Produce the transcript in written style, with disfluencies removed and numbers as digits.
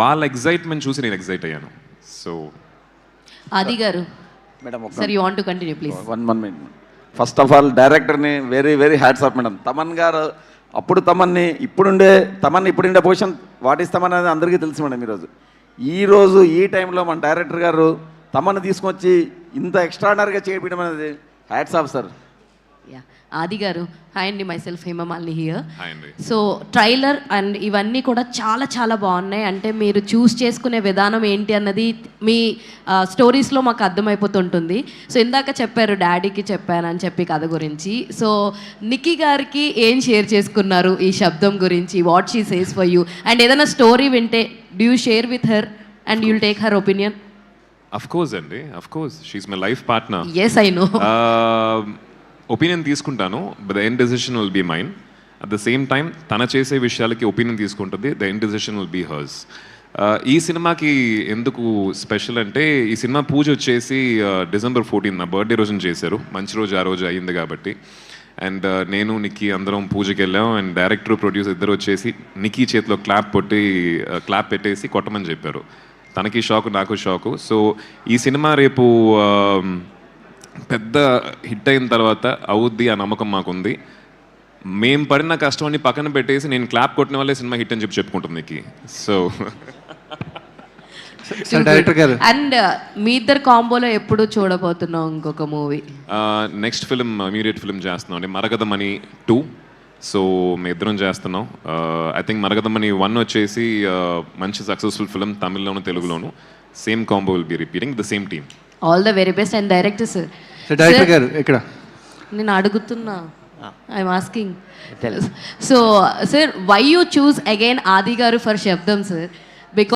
వాళ్ళ ఎగ్జైట్మెంట్ చూసి నేను ఎగ్జైట్ అయ్యాను. So Aadi garu madam sir you want to continue please. One minute. First of all డైరెక్టర్ని very very hats off madam. Thaman garu అప్పుడు ఇప్పుడుండే పొజిషన్ వాట్ ఇస్ తమన్ అనేది అందరికీ తెలుసు మేడం. ఈరోజు ఈ టైంలో మన డైరెక్టర్ గారు తమను తీసుకొచ్చి ఇంత ఎక్స్ట్రాడనరీగా చేయడం అనేది హ్యాట్స్ ఆఫ్ సార్. యా ఆది గారు హాయ్ అండి, myself Hemamalini here. Hi అండి. సో ట్రైలర్ అండ్ ఇవన్నీ కూడా చాలా చాలా బాగున్నాయి. అంటే మీరు చూస్ చేసుకునే విధానం ఏంటి అన్నది మీ స్టోరీస్లో మాకు అర్థమైపోతుంటుంది. సో ఇందాక చెప్పారు డాడీకి చెప్పానని చెప్పి కథ గురించి. సో నిక్కీ గారికి ఏం షేర్ చేసుకున్నారు ఈ శబ్దం గురించి, what she says for you, and ఏదైనా స్టోరీ వింటే do you share with her and you'll take her opinion? Of course అండి, of course she's my life partner. Yes I know. Opinion తీసుకుంటాను, but the end decision will be mine. At the same time తన చేసే విషయాలకి opinion తీసుకుంటుంది, the end decision will be hers. ఈ సినిమాకి ఎందుకు special అంటే, ఈ సినిమా పూజ వచ్చేసి December 14 నా బర్త్డే రోజున చేశారు. మంచి రోజు ఆ రోజు అయ్యింది కాబట్టి. అండ్ నేను నిక్కీ అందరం పూజకి వెళ్ళాం. అండ్ డైరెక్టర్ ప్రొడ్యూసర్ ఇద్దరు వచ్చేసి నిక్కీ చేతిలో క్లాప్ పెట్టేసి కొట్టమని చెప్పారు. తనకి షాకు, నాకు షాకు. సో ఈ సినిమా రేపు పెద్ద హిట్ అయిన తర్వాత అవుద్ది ఆ నమ్మకం మాకుంది. మేము పడిన కష్టాన్ని పక్కన పెట్టేసి నేను క్లాప్ కొట్టిన వాళ్ళే సినిమా హిట్ అని చెప్పుకుంటుంది నీకు. సో డైరెక్టర్ గారు అండ్ మీ ఇద్దరు కాంబోలో ఎప్పుడు చూడబోతున్నాం ఇంకొక movie? Next film immediate film చేస్తున్నాం అండి, మరగదమణి 2. సో మేము ఇద్దరం చేస్తున్నాం. ఐ థింక్ మరగదమణి 1 వచ్చేసి మంచి సక్సెస్ఫుల్ ఫిల్మ్, తమిళ్లోను తెలుగులోను. Same combo will be repeating the same team. All the very best. And director sir. Director garu ఇక్కడ నేను అడుగుతున్నా, I'm asking. So sir why you choose again Aadi garu for శబ్దం సార్?